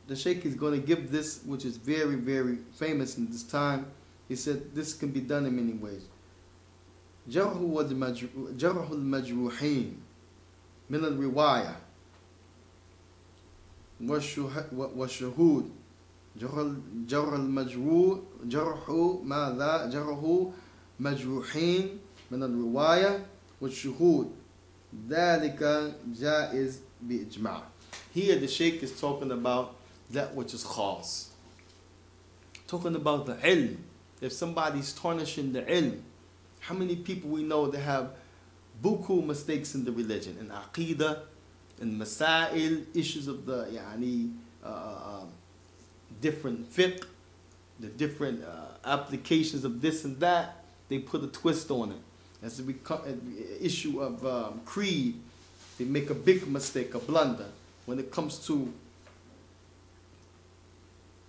the Sheikh is going to give this, which is very, very famous in this time. He said this can be done in many ways. جرح المجروحين من الرواية والشهود. جرح المجروح ماذا جرح مجروحين من الرواية والشهود ذلك جائز بإجماع. Here the Sheikh is talking about that which is khas. Talking about the ilm. If somebody's tarnishing the ilm, how many people we know that have buku mistakes in the religion, in aqidah, in masail, issues of the different fiqh, the different applications of this and that, they put a twist on it. As an issue of creed, they make a big mistake, a blunder, when it comes to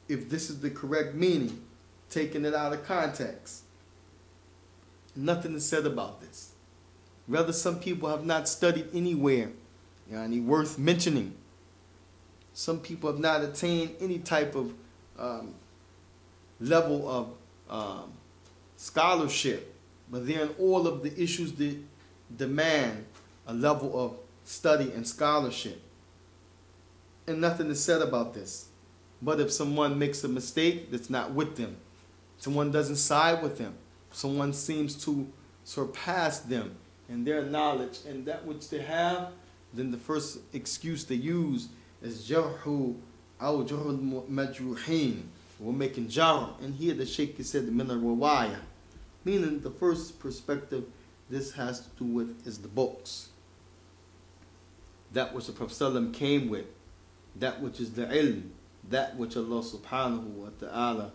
if this is the correct meaning, taking it out of context. Nothing is said about this. Rather, some people have not studied anywhere worth mentioning. Some people have not attained any type of level of scholarship, but they're in all of the issues that demand a level of study and scholarship. And nothing is said about this. But if someone makes a mistake that's not with them, someone doesn't side with them, someone seems to surpass them in their knowledge and that which they have, then the first excuse they use is jarhu aw jarhul majruhin. We're making jar. And here the Sheikh said min al-rawaya, meaning the first perspective this has to do with is the books. That which the Prophet ﷺ came with, that which is the ilm, that which Allah subhanahu wa ta'ala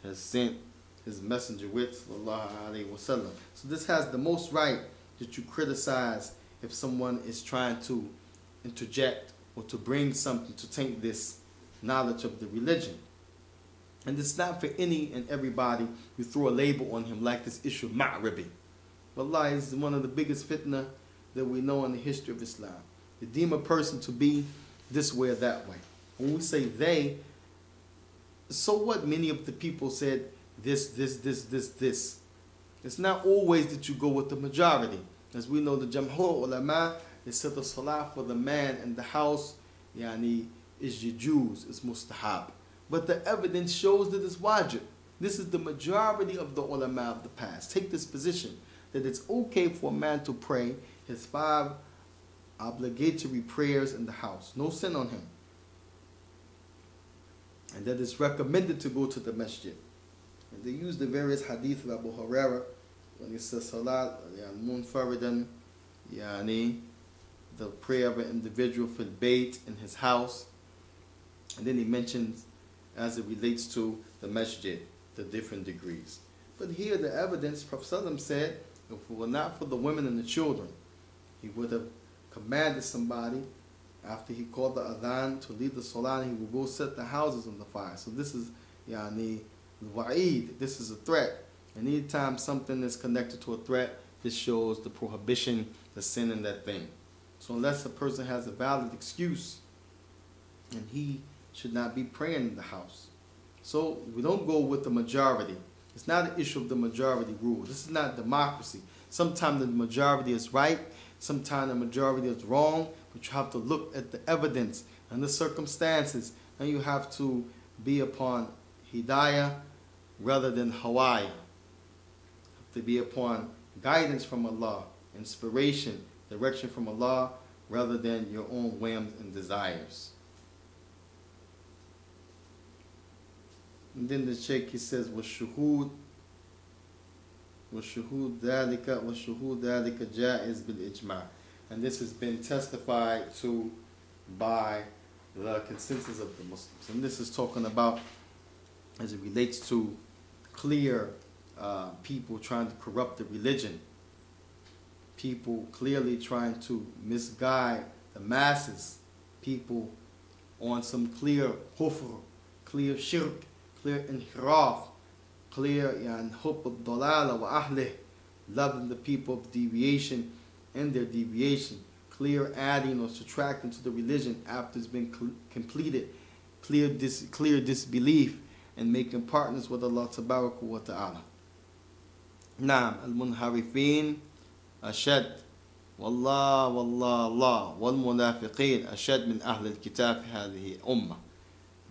has sent his messenger with, sallallahu alayhi wa sallam. So this has the most right that you criticize if someone is trying to interject or to bring something to taint this knowledge of the religion. And it's not for any and everybody who throw a label on him like this issue of Ma'ribi. Wallahi, is one of the biggest fitna that we know in the history of Islam. They deem a person to be this way or that way. When we say they, so what? Many of the people said this. It's not always that you go with the majority. As we know, the Jamhur ulama, they said the salah for the man in the house, is Jews, it's mustahab. But the evidence shows that it's wajib. This is the majority of the ulama of the past. Take this position, that it's okay for a man to pray his 5 obligatory prayers in the house. No sin on him. And that it's recommended to go to the masjid. And they use the various hadith of Abu Hurairah when he says salat munfaridan, the prayer of an individual fil bayt, in his house. And then he mentions as it relates to the masjid, the different degrees. But here the evidence, Prophet ﷺ said, if it were not for the women and the children, he would have commanded somebody after he called the adhan to leave the salah, and he would go set the houses on the fire. So this is wa'id, this is a threat. And anytime something is connected to a threat, this shows the prohibition, the sin in that thing. So unless a person has a valid excuse, and he should not be praying in the house. So we don't go with the majority. It's not an issue of the majority rule. This is not democracy. Sometimes the majority is right, sometimes the majority is wrong, but you have to look at the evidence and the circumstances, and you have to be upon hidayah rather than hawaya. You have to be upon guidance from Allah, inspiration, direction from Allah, rather than your own whims and desires. And then the Shaykh, he says, وَالشُّهُودُ ذَلِكَ جَائِزْ بِالْإِجْمَاعِ. And this has been testified to by the consensus of the Muslims. And this is talking about, as it relates to clear people trying to corrupt the religion. People clearly trying to misguide the masses. People on some clear kufr, clear shirk, clear inhiraf, clear hubb al-dalala wa ahlih, loving the people of deviation and their deviation, clear adding or subtracting to the religion after it's been completed clear disbelief and making partners with Allah Tabaraka wa Ta'ala. نعم المنحرفين أشد والله والله الله والمنافقين أشد من أهل الكتاب في هذه الأمة.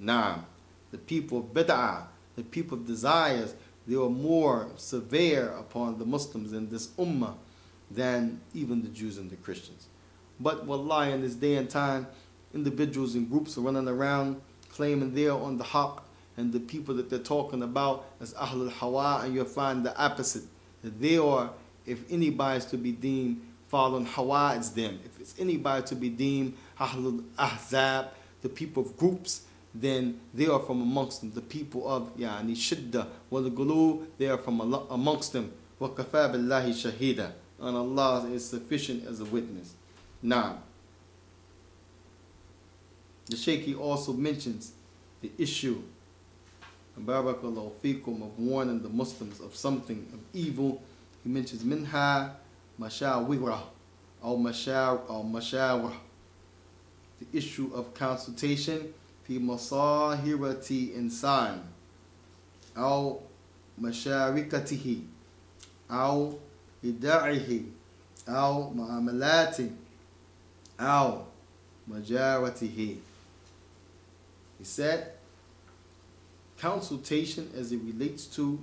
نعم, the people of bid'ah, the people of desires, they were more severe upon the Muslims in this ummah than even the Jews and the Christians. But wallahi, in this day and time, individuals and groups are running around claiming they are on the haqq, and the people that they're talking about as Ahlul Hawa, and you'll find the opposite. That they are, if anybody is to be deemed following Hawa, it's them. If it's anybody to be deemed Ahlul Ahzab, the people of groups, then they are from amongst them. The people of Yani Shidda wal Gulu, they are from amongst them. Wa kafa billahi shahida, and Allah is sufficient as a witness. Now, the Shaykh, he also mentions the issue, barakallahu fikum, of warning the Muslims of something of evil. He mentions minha mashawira or mashawara, the issue of consultation fi masahirati insan aw masharikatihi aw ida'ihi aw mu'amalati aw majaratihi. He said consultation as it relates to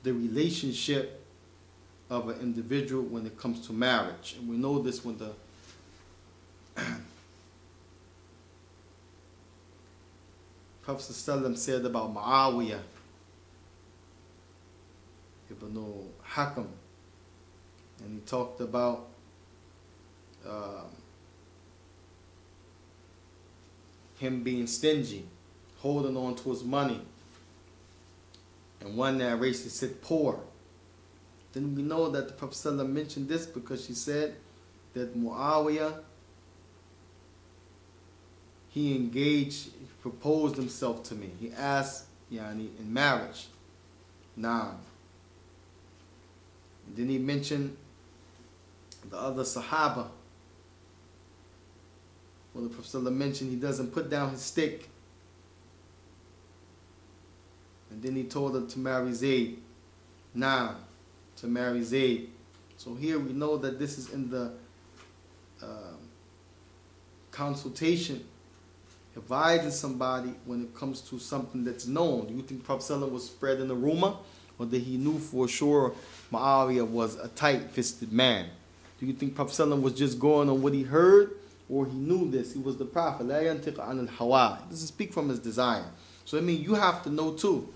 the relationship of an individual when it comes to marriage. And we know this when the Prophet ﷺ said about Muawiyah ibn Hakam, and he talked about him being stingy, holding on to his money. And one narration said poor. Then we know that the Prophet ﷺ mentioned this because she said that Muawiyah, he proposed himself to me. He asked in marriage. Now, and then he mentioned the other Sahaba. Well, the Prophet ﷺ mentioned he doesn't put down his stick. And then he told her to marry Zayd. Now, to marry Zayd. So here we know that this is in the consultation, advising somebody when it comes to something that's known. Do you think Prophet ﷺ was spreading a rumor, or that he knew for sure Muawiyah was a tight-fisted man? Do you think Prophet ﷺ was just going on what he heard, or he knew this? He was the Prophet. لا ينطق عن الهوى. He doesn't speak from his desire. So I mean, you have to know too.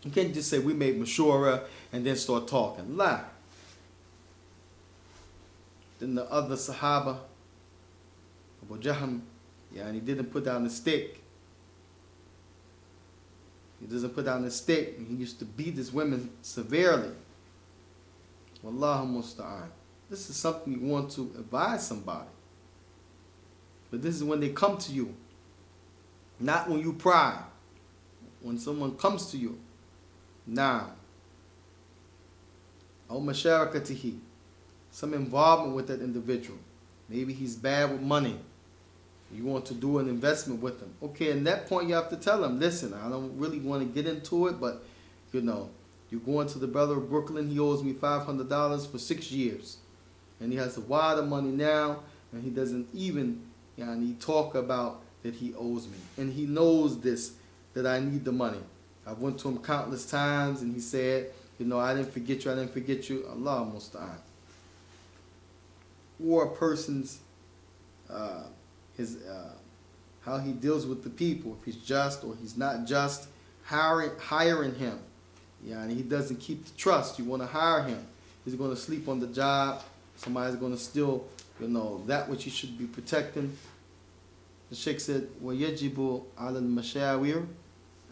You can't just say we made mashura and then start talking. La. Then the other Sahaba, Abu Jahm, and he didn't put down the stick. He doesn't put down the stick. He used to beat his women severely. Wallahu musta'an. This is something you want to advise somebody. But this is when they come to you. Not when you pry. When someone comes to you. Now, aw masharakatihi, some involvement with that individual. Maybe he's bad with money. You want to do an investment with him. Okay, at that point you have to tell him, listen, I don't really want to get into it, but you're going to the brother of Brooklyn, he owes me $500 for 6 years. And he has a wad of money now, and he doesn't even he talk about that he owes me. And he knows this, that I need the money. I went to him countless times, and he said, I didn't forget you. Allah musta'an. Or a person's, how he deals with the people, if he's just or he's not just, hiring him. And he doesn't keep the trust. You want to hire him. He's going to sleep on the job. Somebody's going to steal, that which he should be protecting. The Sheikh said, وَيَجِبُ عَلَى الْمَشَاوِرِ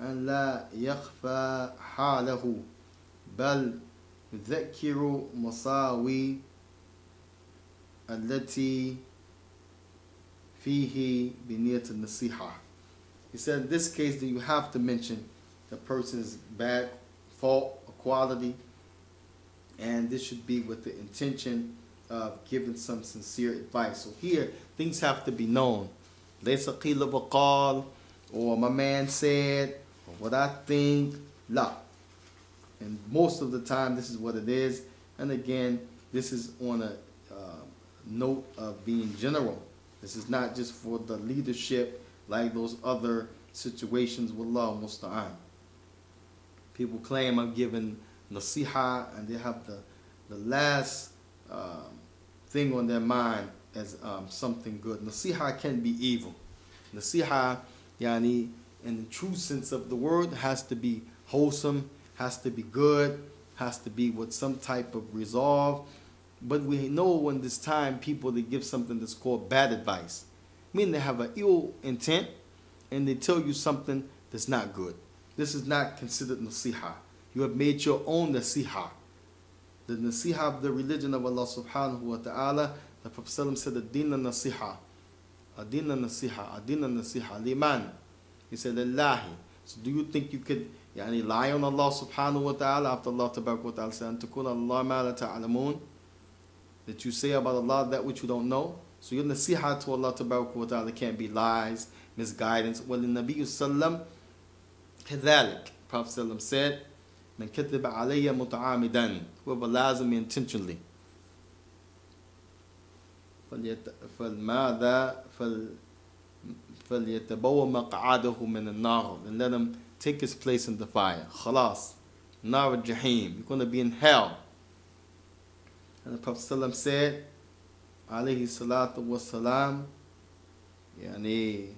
أَنْ لَا يَخْفَى حَالَهُ بَلْ يُذَكِّرُ مَصَاوِي التي فيه بنية النصيحة. He said in this case that you have to mention the person's fault or quality, and this should be with the intention of giving some sincere advice. So here, things have to be known. Laysa qila waqal, or my man said, or what I think, la. And most of the time, this is what it is. And again, this is on a note of being general. This is not just for the leadership like those other situations with Allah musta'an. People claim I'm giving nasiha and they have the last thing on their mind as something good. Nasiha can be evil. Nasiha, yani, in the true sense of the word, has to be wholesome, has to be good, has to be with some type of resolve. But we know in this time people that give something that's called bad advice. Meaning they have an ill intent and they tell you something that's not good. This is not considered nasiha. You have made your own nasiha. The nasiha of the religion of Allah subhanahu wa ta'ala, the Prophet said, Adina nasiha. Adina nasiha. Adina nasiha. Liman. He said, Lillahi. So do you think you could lie on Allah subhanahu wa ta'ala after Allah tabarak wa ta'ala said, Antakuna Allah ma la ta'alamun? That you say about Allah that which you don't know. So your nasiha to Allah tabarak wa ta'ala can't be lies, misguidance. Well, in Nabi sallam, كذلك. Prophet sallam said, من كذب علي متعامدا. Whoever lies on me intentionally. فليتبوأ مقعده من النار. Then let him take his place in the fire. خلاص. Nar al-Jahim. You're going to be in hell. And the Prophet ﷺ said, alayhi salatu wassalam, yani,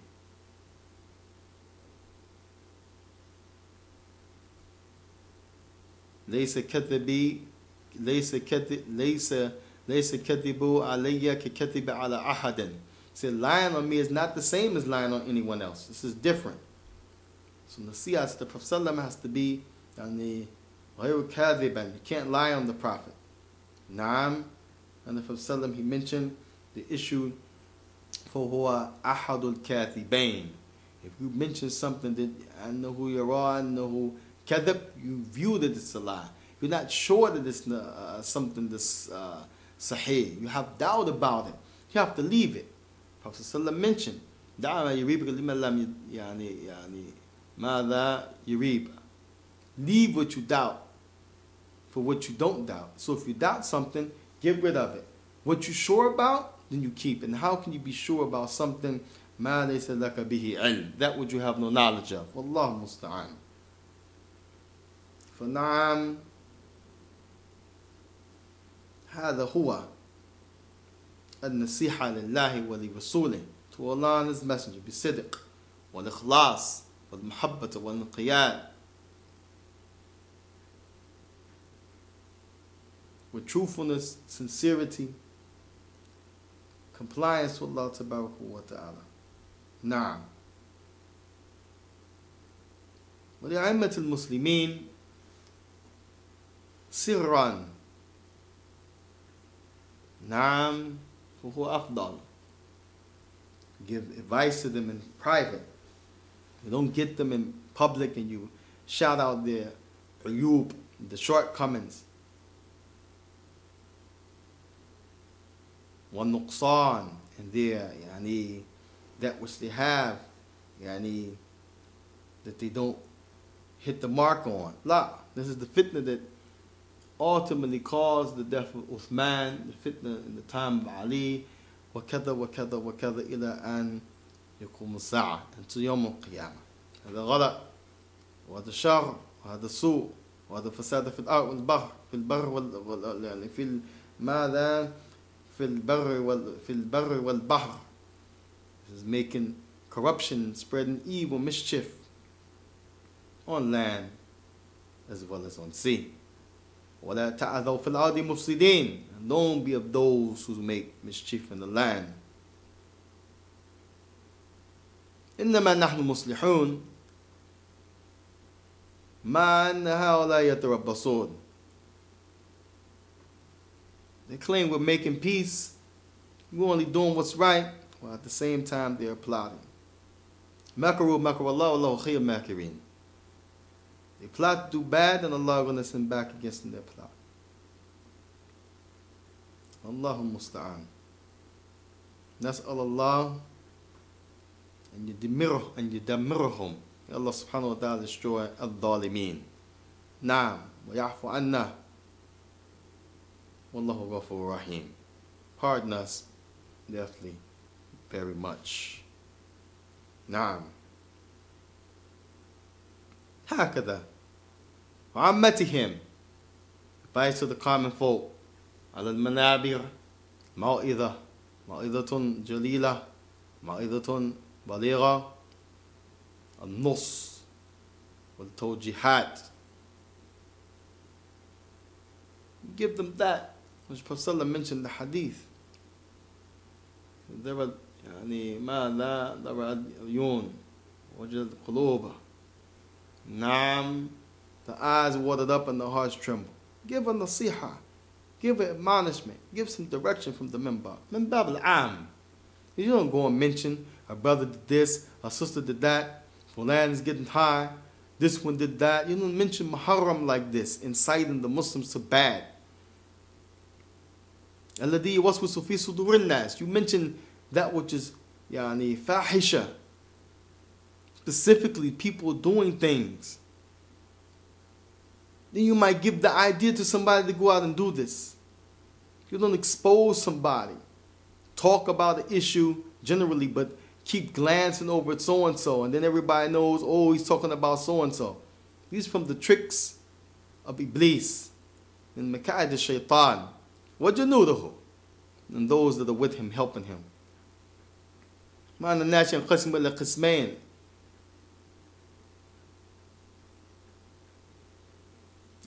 ليس كذبي ليس كذبوا علي ككذب على أحد. Said lying on me is not the same as lying on anyone else. This is different. So nasihat, the Prophet ﷺ has to be yani, غير كاذبا. You can't lie on the Prophet. Naam. And the Prophet ﷺ, he mentioned the issue for huwa ahadul kathibain. If you mention something that I know who you are, I know who kadhib, you view that it's a lie. You're not sure that it's something that's sahih. You have doubt about it. You have to leave it. Prophet ﷺ mentioned, دعما يريبك لما لم يعني ماذا يريب. Leave what you doubt for what you don't doubt. So if you doubt something, get rid of it. What you're sure about, then you keep. And how can you be sure about something ما ليس لك به علم, that which you have no knowledge of? والله مستعان. فنعم هذا هو النصيحة لله ولرسوله, to Allah and His Messenger, بصدق والإخلاص والمحبة والانقياد, with truthfulness, sincerity, compliance with Allah tabaraka wa ta'ala. نعم. ولأئمة المسلمين سرا. نعم. فهو أفضل. Give advice to them in private. You don't get them in public and you shout out their uyub, the shortcomings. والنقصان, and their يعني that which they have يعني that they don't hit the mark on. La, this is the fitna that ultimately caused the death of Uthman, the fitna in the time of Ali, وكذا وكذا وكذا إلى أن يقوم الساعة, until يوم القيامة. هذا غلط وهذا شر وهذا سوء وهذا فساد في الأرض والبحر في البر يعني في ماذا في البر والبحر. This is making corruption, spreading evil, mischief on land as well as on sea. وَلَا تَعْذَوْا فِي الْأَرْضِ مُفْسِدِينَ. And don't be of those who make mischief in the land. إِنَّمَا نَحْنُ مُصْلِحُونَ مَا أَنَّ هَؤُلَاءِ يَتَرَبَّصُونَ. They claim we're making peace, we're only doing what's right, while at the same time they're plotting. مَكْرُوا مَكْرَ اللَّهِ وَاللَّهُ خَيْرُ الْمَاكِرِينَ. They plot to do bad and Allah is going to send back against them their plot. Allahu musta'an. نسأل الله أن يدمرهم. Allah subhanahu wa ta'ala destroy الظالمين. نعم ويعفو عنا. Wallahu ghafur rahim. Pardon us definitely very much. نعم. هكذا وعامتهم. Advice to the common folk. على المنابر موعظة جليلة موعظة بليغة النص والتوجيهات. Give them that, which Prophet ﷺ mentioned in the hadith. There were ماذا ضرب العيون وجلت القلوب. نعم, the eyes watered up and the hearts trembled. Give a nasiha, give an admonishment, give some direction from the minbar. Minbar al-am. You don't go and mention a brother did this, a sister did that, fulan is getting high, this one did that. You don't mention muharram like this, inciting the Muslims to bad. الذي يوسوس في صدور الناس. You mention that which is fahisha, specifically people doing things. Then you might give the idea to somebody to go out and do this. You don't expose somebody. Talk about the issue generally, but keep glancing over at so-and-so, and then everybody knows, oh, he's talking about so-and-so. These are from the tricks of Iblis and Makaid al-Shaytan. وَجُنُودُهُ, and those that are with him, helping him. معنى الناس ينقسم إلى قسمين.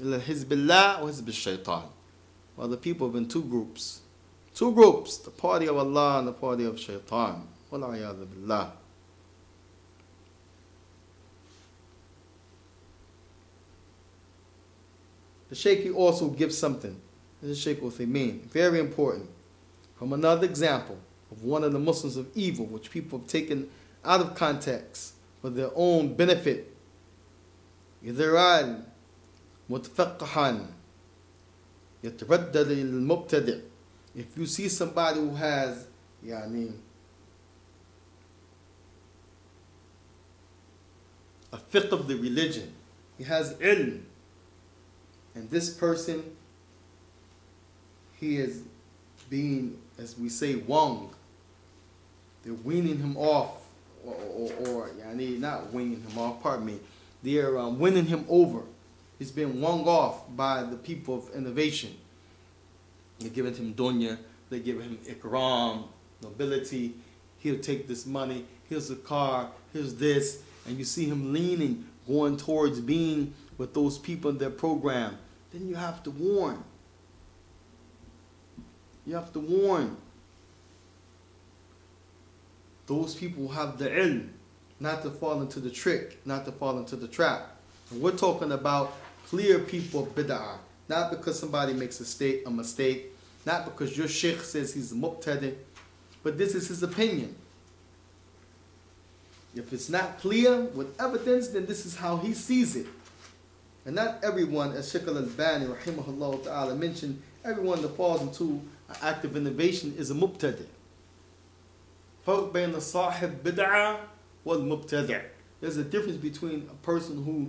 إلى حزب الله وحزب الشيطان. Well, the people have been two groups. Two groups, the party of Allah and the party of Shaitan. وَالْعِيَاذُ بِاللَّهِ. The Shaykh also gives something. This is Shaykh Uthaymeen. Very important. From another example of one of the Muslims of evil, which people have taken out of context for their own benefit. إذرال متفقها يتردد للمبتدع. If you see somebody who has a fiqh of the religion, he has ilm, and this person, he is being, as we say, wrong. They're weaning him off, or not weaning him off, pardon me. They're winning him over. He's been wrung off by the people of innovation. They're giving him dunya, they're giving him ikram, nobility. He'll take this money, here's a car, here's this. And you see him leaning, going towards being with those people in their program. Then you have to warn. You have to warn. Those people who have the ilm, not to fall into the trick, not to fall into the trap. And we're talking about clear people of bid'ah. Not because somebody makes a mistake, not because your sheikh says he's a muqtadi, but this is his opinion. If it's not clear with evidence, then this is how he sees it. And not everyone, as Shaykh al-Albani rahimahullah ta'ala mentioned, everyone that falls into an act of innovation is a mubtadi. فرق بين صاحب بدعة والمبتدع. There's a difference between a person who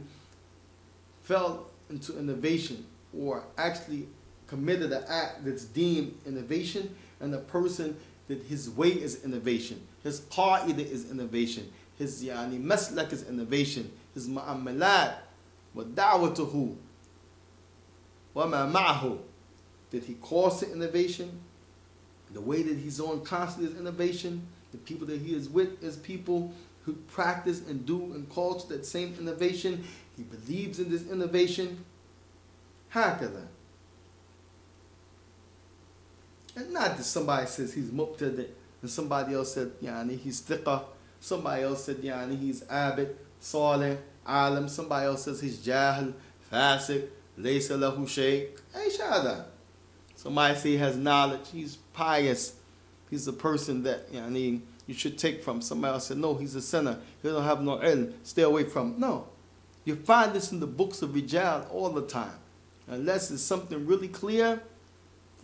fell into innovation or actually committed an act that's deemed innovation, and a person that his way is innovation, his qa'idah is innovation, his maslak is innovation, his ma'amalat wa da'watuhu wa ma ma'ahu, that he calls to innovation, the way that he's on constantly is innovation, the people that he is with is people who practice and do and call to that same innovation. He believes in this innovation. Hakada. And not that somebody says he's muqtadi and somebody else said he's thiqah, somebody else said he's abid, salih, alim, somebody else says he's jahil, fasik, laysa lahu shay. Aishada. Somebody say he has knowledge, he's pious, he's a person that you should take from. Somebody else said, no, he's a sinner, he don't have no ilm, stay away from him. No. You find this in the books of Rijal all the time. Unless it's something really clear,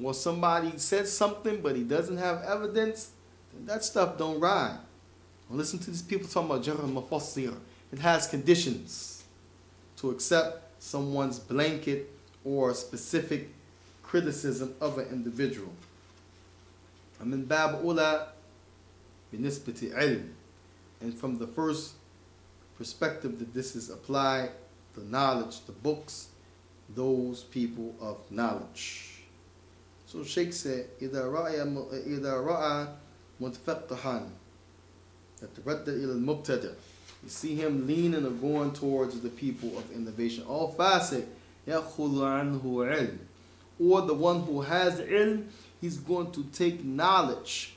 or somebody said something but he doesn't have evidence, then that stuff don't ride. Well, listen to these people talking about jarh al-mufassir. It has conditions to accept someone's blanket or specific criticism of an individual. ومن باب أولى بنسبة علم. And from the first perspective that this is applied, the knowledge, the books, those people of knowledge. So Sheikh said, إذا رأى متفقها يتردد إلى المبتدع. You see him leaning or going towards the people of innovation. All fasiq يأخذ عنه علم. Or the one who has ilm, he's going to take knowledge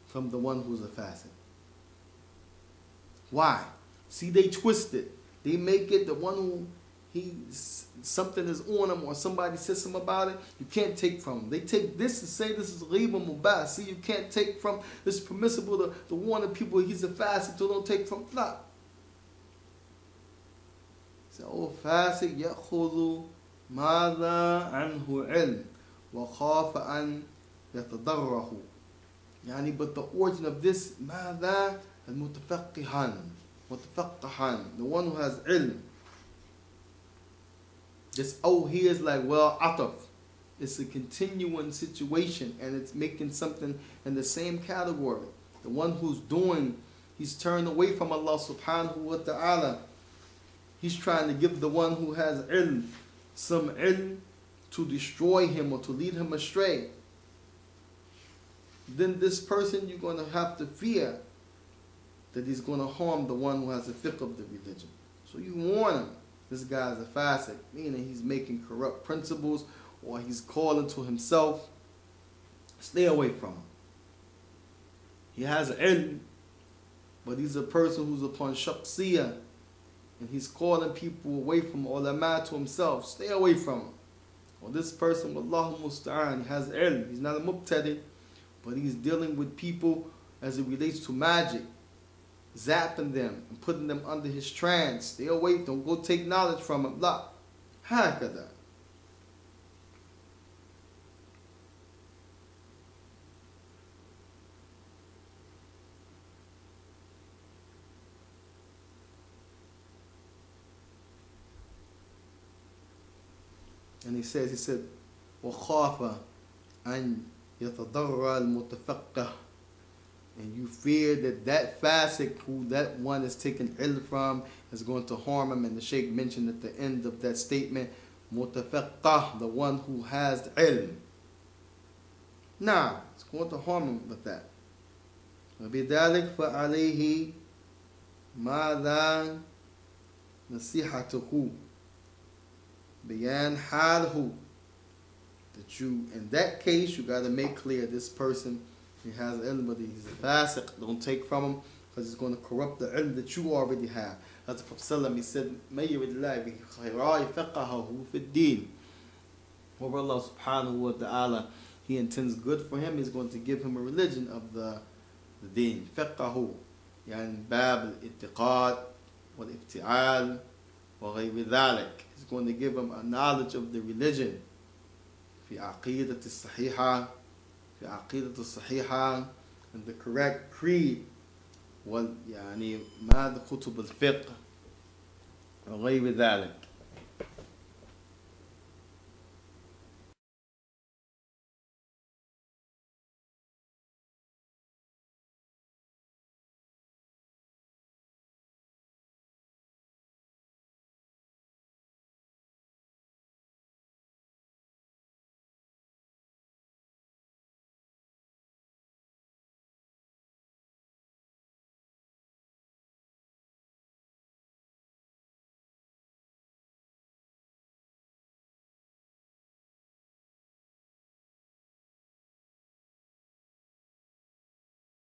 from the one who's a fasiq. Why? See, they twist it. They make it the one who something is on him or somebody says something about it, you can't take from him. They take this and say this is ghiba mubah. See, you can't take from, this is permissible to warn the people he's a fasiq, so don't take from. Nah. So, oh, fasiq يأخذ ماذا عنه علم وخاف أن يتضرره. يعني, but the origin of this, ماذا المتفقهان, متفقهان, the one who has ilm. This oh here is like, well, ataf. It's a continuing situation and it's making something in the same category. The one who's doing, he's turned away from Allah subhanahu wa ta'ala. He's trying to give the one who has ilm some ilm to destroy him or to lead him astray. Then this person, you're going to have to fear that he's going to harm the one who has the fiqh of the religion. So you warn him. This guy is a fasiq, meaning he's making corrupt principles or he's calling to himself. Stay away from him. He has ilm, but he's a person who's upon shakhsiyah and he's calling people away from ulama to himself. Stay away from him. Or this person, wallahu musta'an, he has ilm. He's not a mubtadi, but he's dealing with people as it relates to magic, zapping them and putting them under his trance. Stay away, don't go take knowledge from him. La. Hakada. And he said, وَخَافَ أَنْ يَتَضَرَّ الْمُتَفَقَّهِ. And you fear that that fasiq who that one is taking ilm from is going to harm him. And the Shaykh mentioned at the end of that statement, mutafaqqah, the one who has ilm. Nah, it's going to harm him with that. وَبِذَلِكَ فَعَلَيْهِ مَاذَا نَصِيحَتُهُ بِيَانْ حَالْهُ. That you, in that case, you got to make clear this person, he has ilm, but he's a fasiq. Don't take from him because it's going to corrupt the ilm that you already have. As the Prophet he said, مَيْ يُرِدْ اللَّهُ بِهِ خَيْرًا يَفْقَهُهُ فِي الدِّينِ. Whoever Allah subhanahu wa ta'ala, he intends good for him, he's going to give him a religion of the deen. فَقَهُ يعني باب الاتقاد والافتعال وغير ذلك. He's going to give him a knowledge of the religion. في عقيدة الصحيحة, في عقيدة الصحيحة, and the correct creed. يعني ماذا كتب الفقه وغير ذلك.